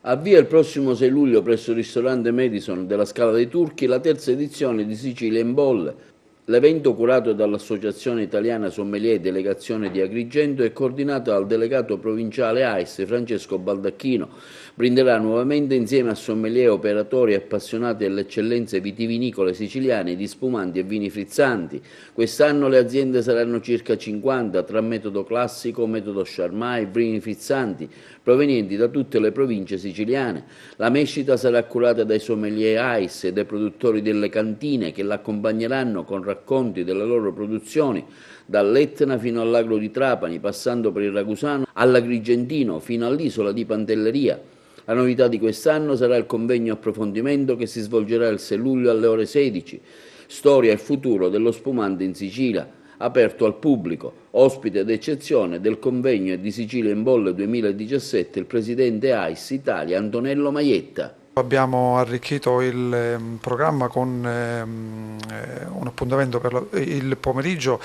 Avvia il prossimo 6 luglio presso il ristorante Madison della Scala dei Turchi la terza edizione di Sicilia in Bolle. L'evento, curato dall'Associazione Italiana Sommelier Delegazione di Agrigento e coordinato dal delegato provinciale AIS Francesco Baldacchino, brinderà nuovamente insieme a sommelier, operatori e appassionati delle eccellenze vitivinicole siciliane di spumanti e vini frizzanti. Quest'anno le aziende saranno circa 50 tra metodo classico, metodo Charmat e vini frizzanti, provenienti da tutte le province siciliane. La mescita sarà curata dai sommelier AIS e dai produttori delle cantine che l'accompagneranno con racconti delle loro produzioni, dall'Etna fino all'Agro di Trapani, passando per il Ragusano all'Agrigentino fino all'isola di Pantelleria. La novità di quest'anno sarà il convegno approfondimento che si svolgerà il 6 luglio alle ore 16, Storia e futuro dello spumante in Sicilia, aperto al pubblico. Ospite d'eccezione del convegno di Sicilia in Bolle 2017 il presidente AIS Italia Antonello Maietta. Abbiamo arricchito il programma con un appuntamento per il pomeriggio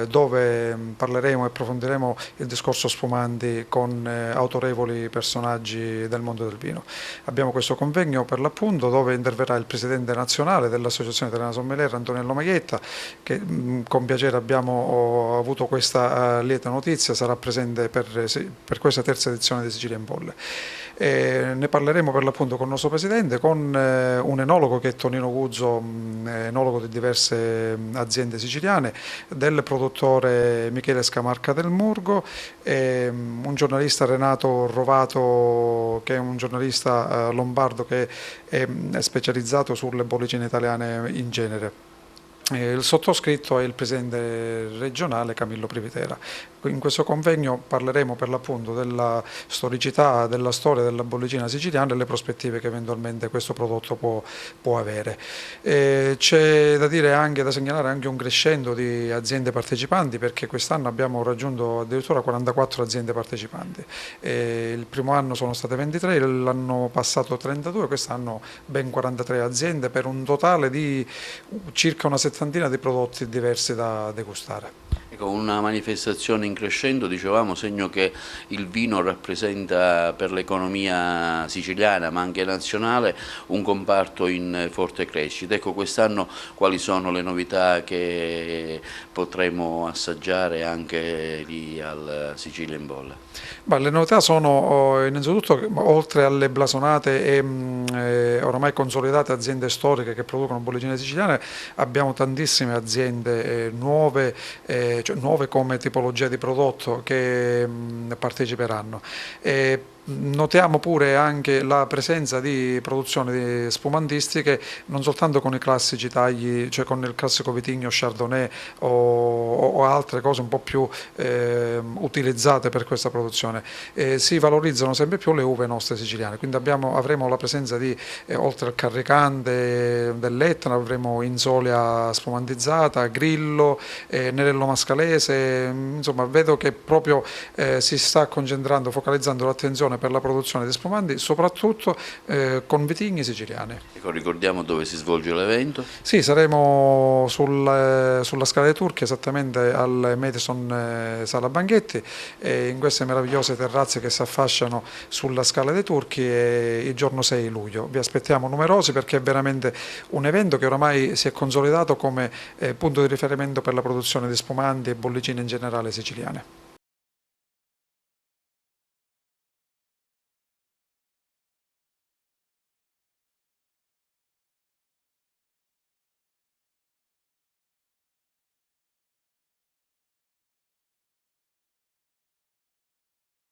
dove parleremo e approfondiremo il discorso spumanti con autorevoli personaggi del mondo del vino. Abbiamo questo convegno per l'appunto dove interverrà il presidente nazionale dell'Associazione Italiana Sommelier Antonello Maietta, che con piacere abbiamo avuto questa lieta notizia, sarà presente per questa terza edizione di Sicilia in Bolle. Ne parleremo per l'appunto con il nostro presidente, con un enologo che è Tonino Guzzo, enologo di diverse aziende siciliane, del produttore Michele Scamarca del Murgo, un giornalista Renato Rovato che è un giornalista lombardo che è specializzato sulle bollicine italiane in genere. Il sottoscritto è il presidente regionale Camillo Privitera. In questo convegno parleremo per l'appunto della storicità, della storia della bollicina siciliana e le prospettive che eventualmente questo prodotto può avere. C'è da dire anche, da segnalare anche un crescendo di aziende partecipanti, perché quest'anno abbiamo raggiunto addirittura 44 aziende partecipanti. Il primo anno sono state 23, l'anno passato 32, quest'anno ben 43 aziende per un totale di circa una settantina di prodotti diversi da degustare. Ecco, una manifestazione in crescendo, dicevamo, segno che il vino rappresenta per l'economia siciliana ma anche nazionale un comparto in forte crescita. Ecco, quest'anno quali sono le novità che potremo assaggiare anche lì al Sicilia in Bolle? Le novità sono innanzitutto, oltre alle blasonate e oramai consolidate aziende storiche che producono bollicine siciliane, abbiamo tantissime aziende nuove, cioè nuove come tipologia di prodotto che parteciperanno. Notiamo pure anche la presenza di produzioni di spumantistiche non soltanto con i classici tagli, cioè con il classico vitigno Chardonnay o altre cose un po' più utilizzate per questa produzione. Si valorizzano sempre più le uve nostre siciliane, quindi avremo la presenza di, oltre al Carricante dell'Etna, avremo Insolia spumantizzata, Grillo, Nerello Mascalese, insomma vedo che proprio si sta concentrando, focalizzando l'attenzione per la produzione di spumanti, soprattutto con vitigni siciliani. Ecco, ricordiamo dove si svolge l'evento? Sì, saremo sulla Scala dei Turchi, esattamente al Madison Sala Banchetti, in queste meravigliose terrazze che si affacciano sulla Scala dei Turchi il giorno 6 luglio. Vi aspettiamo numerosi perché è veramente un evento che oramai si è consolidato come punto di riferimento per la produzione di spumanti e bollicine in generale siciliane.